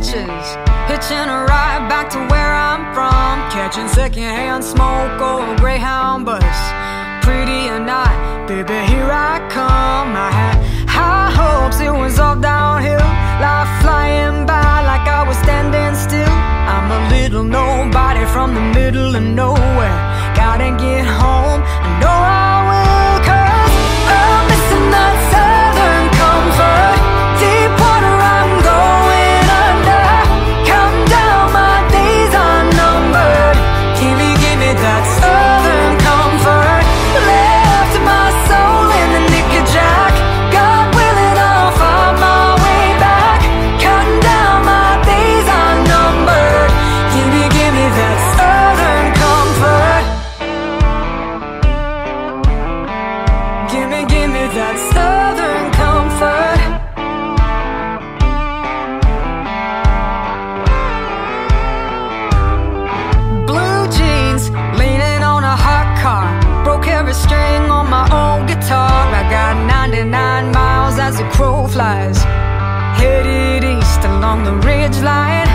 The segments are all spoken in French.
inches, hitching a ride back to where I'm from, catching secondhand smoke or a Greyhound bus. Pretty or not, baby, here I come. I had high hopes, it was all downhill, life flying by like I was standing still. I'm a little nobody from the middle of nowhere, gotta get home, I know I will, 'cause I'm missing that southern comfort. Deep water I'm going under, count down my days are numbered. Give me that southern comfort. Left my soul in the nick of jack, God willing I'll find my way back. Counting down my days are numbered. Give me that southern comfort. Give me that southern comfort. Blue jeans, leaning on a hot car, broke every string on my old guitar. I got 99 miles as the crow flies, headed east along the ridge line.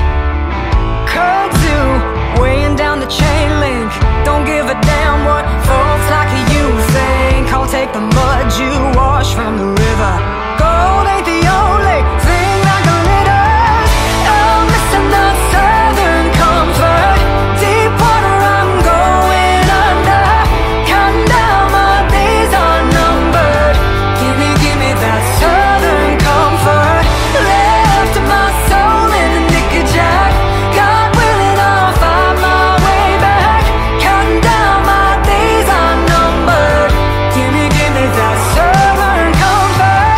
Kudzu, weighing down the chain link, don't give a damn what folks like you think. I'll take the mud you wash from the river, gold ain't the only thing that glitters. I'm missing that southern comfort. Deep water I'm going under, counting down my days are numbered. Give me that southern comfort. Left my soul in the nick of jack, God willing I'll find my way back. Counting down my days are numbered. Give me that southern comfort.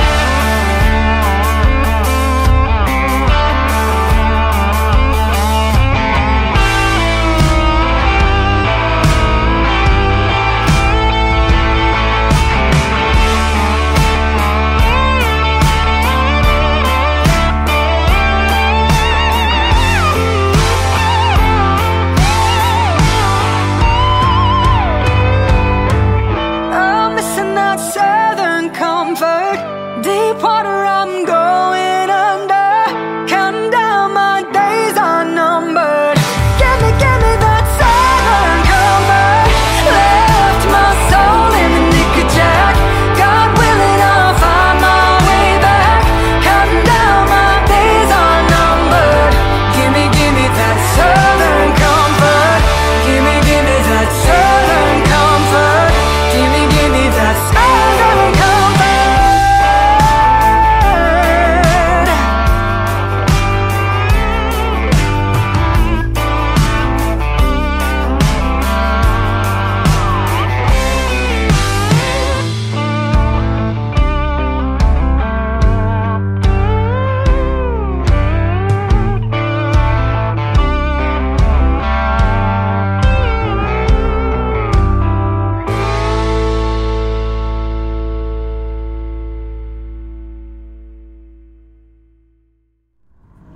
I'm missing that southern comfort. Deep water I'm going under, counting down my days are numbered. Give me that southern comfort. Left my soul in the nick of jack, God willing I'll find my way back. Counting down my days are numbered. Give me that southern comfort. Give me that southern comfort. Give me that southern comfort.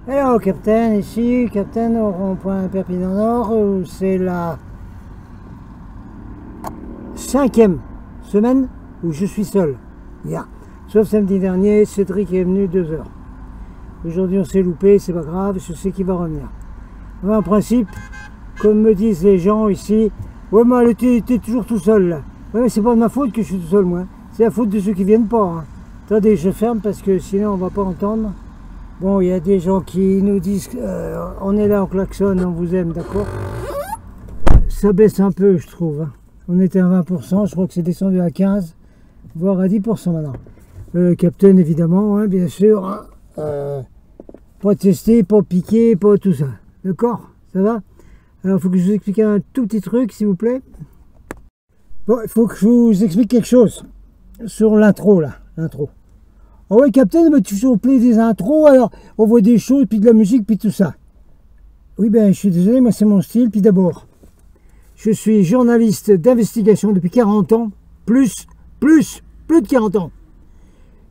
Hello Captain, ici Captain au rond-point Perpignan Nord, où c'est la 5e semaine où je suis seul. Yeah. Sauf samedi dernier, Cédric est venu 2 heures. Aujourd'hui on s'est loupé, c'est pas grave, je sais qu'il va revenir. Enfin, en principe, comme me disent les gens ici, ouais mais t'es toujours tout seul là. Ouais mais c'est pas de ma faute que je suis tout seul moi, c'est la faute de ceux qui viennent pas. Hein. Attendez, je ferme parce que sinon on va pas entendre. Bon, il y a des gens qui nous disent on est là, on klaxonne, on vous aime, d'accord. Ça baisse un peu, je trouve. Hein. On était à 20%, je crois que c'est descendu à 15, voire à 10% maintenant. Captain, évidemment, hein, bien sûr. Hein. Pas testé, pas piqué, pas tout ça. D'accord? Ça va? Alors, il faut que je vous explique un tout petit truc, s'il vous plaît. Bon, il faut que je vous explique quelque chose sur l'intro, là. L'intro. Ah ouais, Captain, mais tu toujours plaît des intros, alors on voit des choses, puis de la musique, puis tout ça. Oui, ben, je suis désolé, moi c'est mon style. Puis d'abord, je suis journaliste d'investigation depuis 40 ans, plus de 40 ans.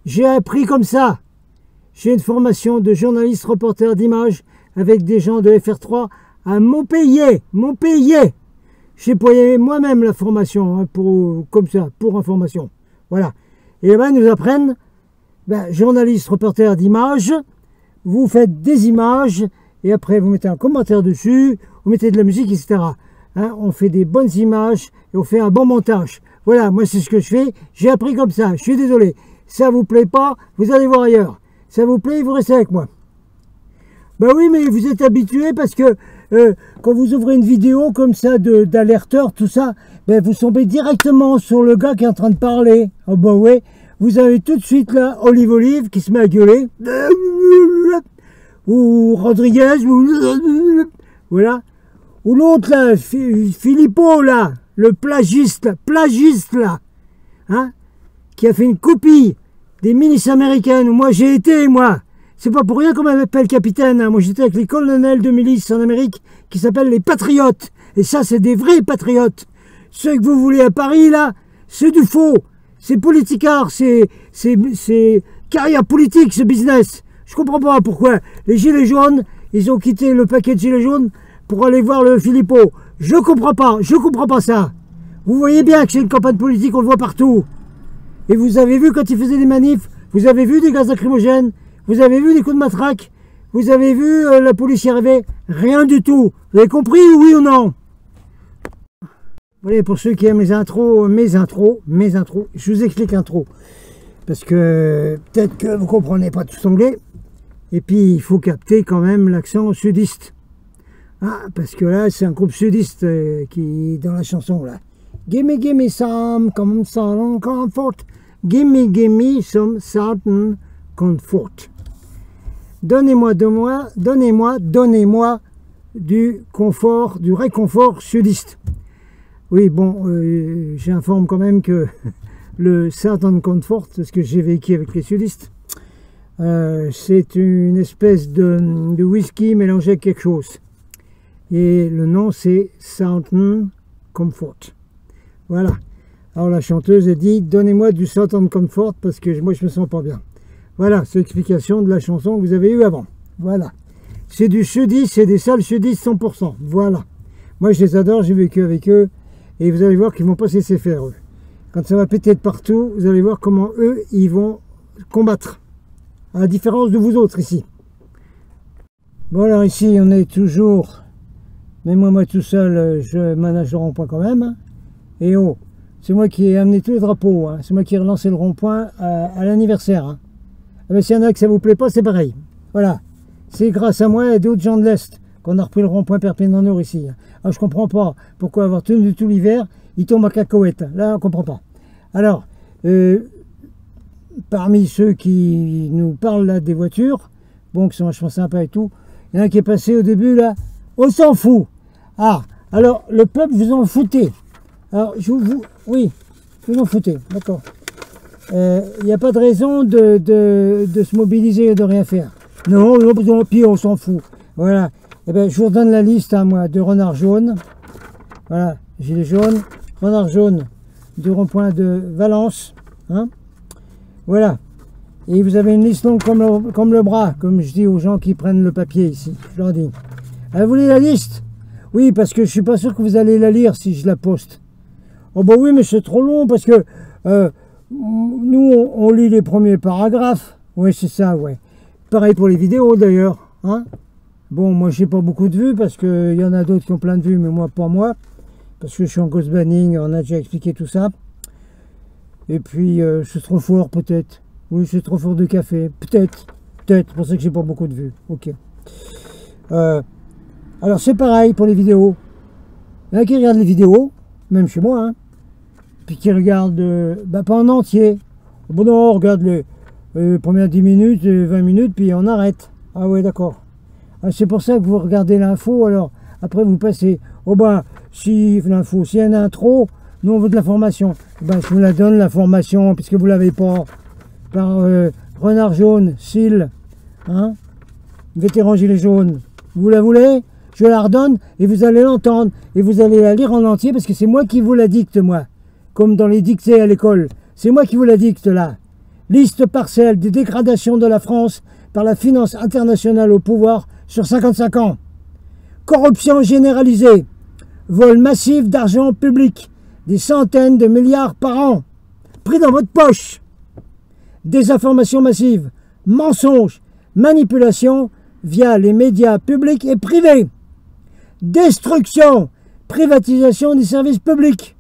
J'ai appris comme ça. J'ai une formation de journaliste reporter d'images avec des gens de FR3 à Montpellier. J'ai payé moi-même la formation, hein, comme ça, pour information. Voilà. Et là-bas, ils nous apprennent, ben, journaliste reporter d'images, vous faites des images, et après vous mettez un commentaire dessus, vous mettez de la musique, etc. Hein, on fait des bonnes images, et on fait un bon montage. Voilà, moi c'est ce que je fais, j'ai appris comme ça, je suis désolé. Ça vous plaît pas, vous allez voir ailleurs. Ça vous plaît, vous restez avec moi. Ben oui, mais vous êtes habitué parce que quand vous ouvrez une vidéo comme ça d'alerteur, tout ça, ben vous tombez directement sur le gars qui est en train de parler. Oh ben ouais, vous avez tout de suite là Olive qui se met à gueuler. Ou Rodriguez, voilà. Ou l'autre là, Philippot là, le plagiste là, hein, qui a fait une copie des milices américaines où moi j'ai été, moi. C'est pas pour rien qu'on m'appelle capitaine. Hein. Moi, j'étais avec les colonels de milice en Amérique qui s'appellent les patriotes. Et ça, c'est des vrais patriotes. Ceux que vous voulez à Paris, là, c'est du faux. C'est politicard, c'est carrière politique, ce business. Je comprends pas pourquoi les gilets jaunes, ils ont quitté le paquet de gilets jaunes pour aller voir le Philippot. Je comprends pas ça. Vous voyez bien que c'est une campagne politique, on le voit partout. Et vous avez vu quand ils faisaient des manifs, vous avez vu des gaz lacrymogènes, vous avez vu des coups de matraque, vous avez vu la police y arriver, rien du tout. Vous avez compris, oui ou non? Voilà, pour ceux qui aiment les intros, mes intros, je vous explique l'intro. Parce que peut-être que vous ne comprenez pas tout anglais, et puis il faut capter quand même l'accent sudiste. Ah, parce que là, c'est un groupe sudiste qui dans la chanson, là. Gimme some comfort. Gimme some certain comfort. Donnez-moi du confort, du réconfort sudiste. Oui, bon, j'informe quand même que le certain comfort, ce que j'ai vécu avec les sudistes, c'est une espèce de whisky mélangé avec quelque chose. Et le nom, c'est Certain Comfort. Voilà. Alors la chanteuse a dit, donnez-moi du Certain Comfort parce que moi, je me sens pas bien. Voilà, c'est l'explication de la chanson que vous avez eue avant. Voilà. C'est du sudiste, c'est des salles sudistes 100%. Voilà. Moi, je les adore, j'ai vécu avec eux. Et vous allez voir qu'ils vont pas se laisser faire, eux. Quand ça va péter de partout, vous allez voir comment eux, ils vont combattre. À la différence de vous autres, ici. Bon, alors ici, on est toujours... Mais moi tout seul, je manage le rond-point quand même. Et oh, c'est moi qui ai amené tous les drapeaux. Hein. C'est moi qui ai relancé le rond-point à l'anniversaire. Hein. Mais s'il y en a que ça vous plaît pas, c'est pareil. Voilà. C'est grâce à moi et d'autres gens de l'Est qu'on a repris le rond-point Perpignan-Nord ici. Alors je comprends pas pourquoi avoir tenu tout l'hiver, il tombe à cacahuète. Là, on comprend pas. Alors, parmi ceux qui nous parlent là des voitures, bon, qui sont vachement sympas et tout, il y en a un qui est passé au début là, on s'en fout. Ah, alors le peuple, vous en foutez. Alors, oui, vous en foutez, d'accord. Il n'y a pas de raison de se mobiliser et de rien faire. Non, puis on s'en fout. Voilà. Eh bien, je vous redonne la liste, hein, moi, de renards jaunes. Voilà, gilet jaune, renard jaune du rond-point de Valence. Hein. Voilà. Et vous avez une liste longue comme le bras, comme je dis aux gens qui prennent le papier ici. Je leur dis. Vous voulez la liste? Oui, parce que je suis pas sûr que vous allez la lire si je la poste. Oh bah oui, mais c'est trop long parce que nous, on lit les premiers paragraphes. Oui, c'est ça, ouais. Pareil pour les vidéos d'ailleurs. Hein. Bon, moi, j'ai pas beaucoup de vues parce qu'il y en a d'autres qui ont plein de vues, mais moi, pas moi. Parce que je suis en ghost banning, on a déjà expliqué tout ça. Et puis, c'est trop fort, peut-être. Oui, c'est trop fort de café. Peut-être. C'est pour ça que j'ai pas beaucoup de vues. Ok. Alors, c'est pareil pour les vidéos. Il y en a qui regardent les vidéos, même chez moi, hein. Puis qui regardent, pas en entier. Bon, non, on regarde les premières 10 minutes, 20 minutes, puis on arrête. Ah ouais, d'accord. C'est pour ça que vous regardez l'info, alors après vous passez. Oh ben, si l'info, s'il y a une intro, nous on veut de la formation. Ben, je vous la donne, la formation, puisque vous ne l'avez pas. Par Renard Jaune, SIL, hein, vétéran gilet jaune. Vous la voulez? Je la redonne et vous allez l'entendre. Et vous allez la lire en entier, parce que c'est moi qui vous la dicte, moi. Comme dans les dictées à l'école. C'est moi qui vous la dicte, là. Liste partielle des dégradations de la France par la finance internationale au pouvoir sur 55 ans. Corruption généralisée. Vol massif d'argent public. Des centaines de milliards par an. Pris dans votre poche. Désinformation massive. Mensonges. manipulation via les médias publics et privés, destruction, privatisation des services publics,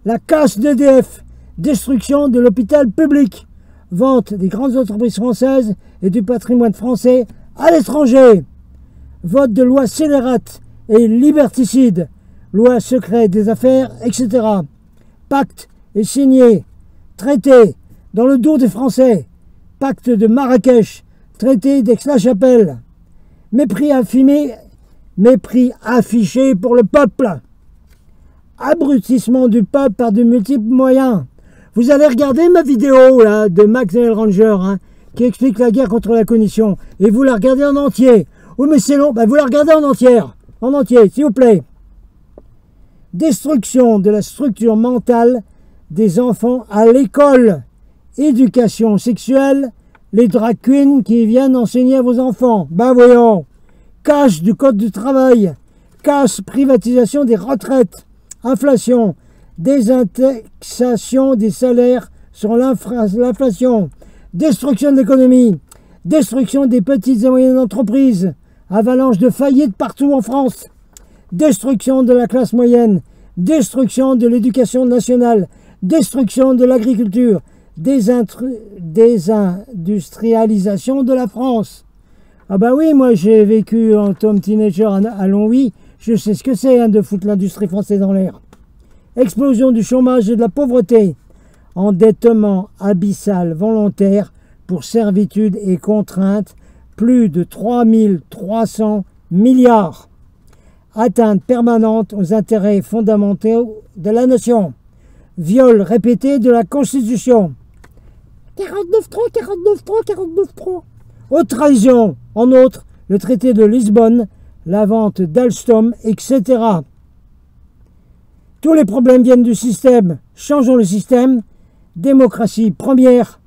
la casse d'EDF, destruction de l'hôpital public, vente des grandes entreprises françaises et du patrimoine français à l'étranger, vote de lois scélérates et liberticides, loi secrète des affaires, etc. Pacte est signé, traité dans le dos des Français, pacte de Marrakech, traité d'Aix-la-Chapelle, mépris affiché pour le peuple, abrutissement du peuple par de multiples moyens. Vous allez regarder ma vidéo là, de Max Ranger qui explique la guerre contre la cognition et vous la regardez en entier. Oui mais c'est long, vous la regardez en entier, s'il vous plaît. Destruction de la structure mentale des enfants à l'école, éducation sexuelle, les drag queens qui viennent enseigner à vos enfants. Voyons, casse du code du travail, casse privatisation des retraites, inflation, désindexation des salaires sur l'inflation, destruction de l'économie, destruction des petites et moyennes entreprises, avalanche de faillites partout en France, destruction de la classe moyenne, destruction de l'éducation nationale, destruction de l'agriculture, désindustrialisation de la France. Ah oui, moi j'ai vécu en tant que teenager à Longwy, je sais ce que c'est de foutre l'industrie française dans l'air. Explosion du chômage et de la pauvreté, endettement abyssal volontaire pour servitude et contrainte, plus de 3300 milliards. Atteinte permanente aux intérêts fondamentaux de la nation. Viol répété de la Constitution. 49.3. Haute trahison, en outre, le traité de Lisbonne, la vente d'Alstom, etc. Tous les problèmes viennent du système. Changeons le système. Démocratie première,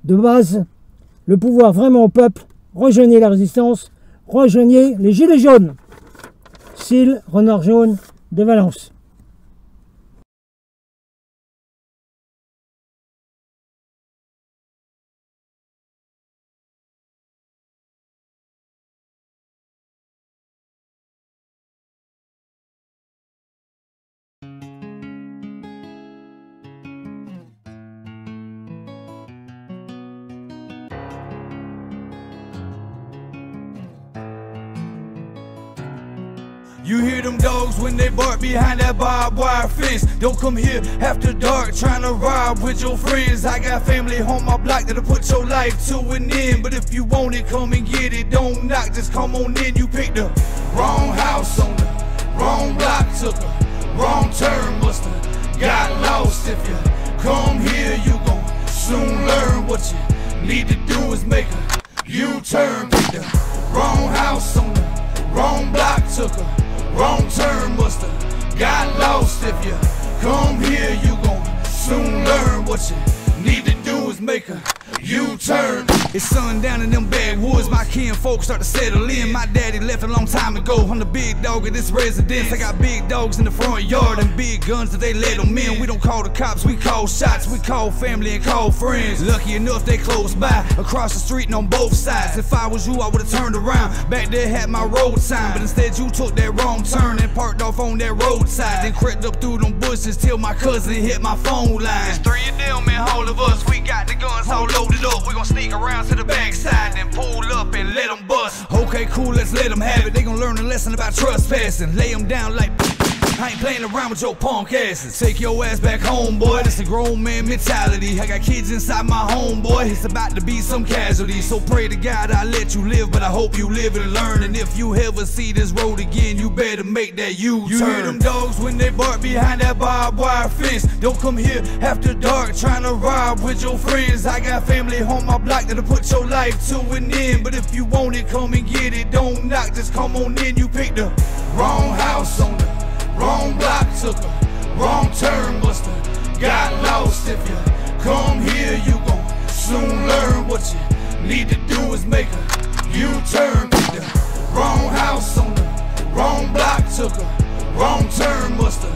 de base, le pouvoir vraiment au peuple. Rejoignez la résistance, rejoignez les gilets jaunes. Syl, Renard jaune de Valence. You hear them dogs when they bark behind that barbed wire fence. Don't come here after dark trying to rob with your friends. I got family on my block that'll put your life to an end. But if you want it, come and get it. Don't knock, just come on in. You picked the wrong house on the wrong block. Took a wrong turn, musta got lost. If you come here, you gon' soon learn. What you need to do is make a U-turn. Picked the wrong house on the wrong block. Took a wrong turn, musta got lost. If you come here, you gon' soon learn. What you need to do is make a U-turn. It's sundown in them backwoods, my kin folks start to settle in. My daddy left a long time ago, I'm the big dog of this residence. I got big dogs in the front yard and big guns that they let them in. We don't call the cops, we call shots, we call family and call friends. Lucky enough they close by, across the street and on both sides. If I was you, I would've turned around, back there had my road sign. But instead you took that wrong turn and parked off on that roadside. Then crept up through them bushes till my cousin hit my phone line. It's three of them and all of us, we got the guns all loaded up. We gon' sneak around to the backside, then pull up and let them bust. Okay, cool, let's let them have it. They gon' learn a lesson about trespassing. Lay them down like I ain't playing around with your punk asses. Take your ass back home, boy. This a grown man mentality. I got kids inside my home, boy. It's about to be some casualties. So pray to God I let you live, but I hope you live and learn. And if you ever see this road again, you better make that U-turn. You hear them dogs when they bark behind that barbed wire fence. Don't come here after dark trying to rob with your friends. I got family on my block that'll put your life to an end. But if you want it, come and get it. Don't knock, just come on in. You picked the wrong house on the wrong block, took a wrong turn, musta got lost. If you come here, you gon' soon learn. What you need to do is make a U-turn. Pick the wrong house on the wrong block, took a wrong turn, musta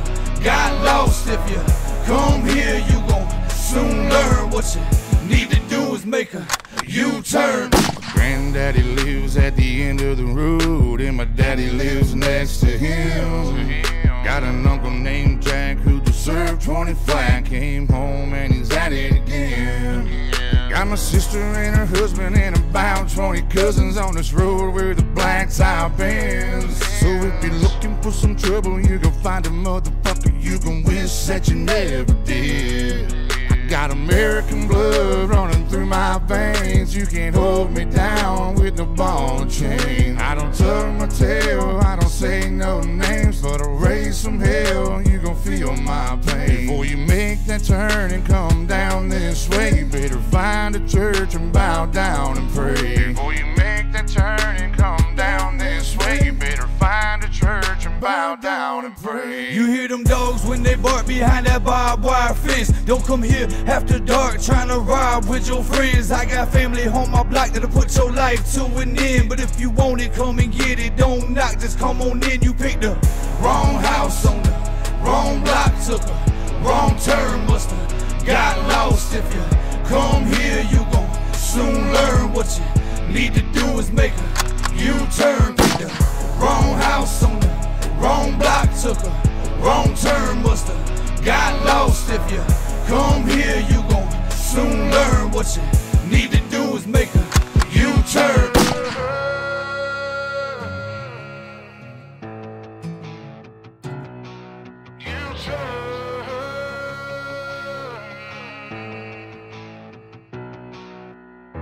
got lost. If you come here, you gon' soon learn. What you need to do is make a U-turn. Granddaddy lives at the end of the road, and my daddy lives next to him. Got an uncle named Jack who just served 20 flat, came home and he's at it again. Got my sister and her husband and about 20 cousins on this road where the black top ends. So if you're looking for some trouble, you can find a motherfucker you can wish that you never did. I got American blood running through my veins. You can't hold me down with no ball and chain. I don't tug my tail, I don't say no names, but I'll raise some hell, you gon' feel my pain. Before you make that turn and come down this way, you better find a church and bow down and pray. Before you make that turn and come down this way, you better find a church and bow down and pray. You hear them dogs when they bark behind that barbed wire fence. Don't come here after dark trying to rob with your friends. I got family on my block that'll put your life to an end. But if you want it, come and get it. Don't knock, just come on in. You picked the wrong house on the wrong block, took a wrong turn, musta got lost. If you come here, you gon' soon learn. What you need to do is make a U-turn. Pick the wrong house on the wrong block, took a wrong turn, musta got lost. If you come here, you gon' soon learn. What you need to do is make a U-turn.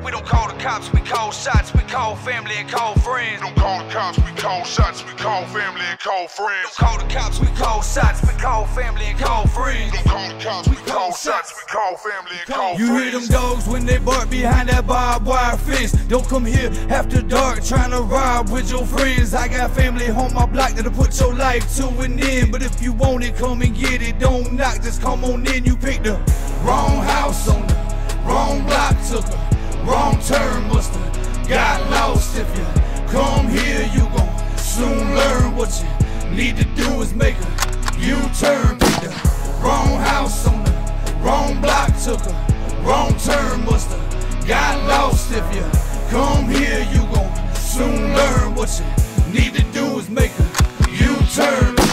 We don't call the cops, we call shots, we call family and call friends. We don't call the cops, we call shots, we call family and call friends. Don't call the cops, we call shots, we call family and call friends. We don't call the cops, we call shots, we call family and call friends. You hear them dogs when they bark behind that barbed wire fence. Don't come here after dark trying to rob with your friends. I got family on my block that'll put your life to an end. But if you want it, come and get it. Don't knock, just come on in. You picked the wrong house on the wrong block, took a wrong turn, musta got lost. If you come here, you gon' soon learn. What you need to do is make a U-turn. Pick the wrong house on the wrong block, took a wrong turn, musta got lost. If you come here, you gon' soon learn. What you need to do is make a U-turn.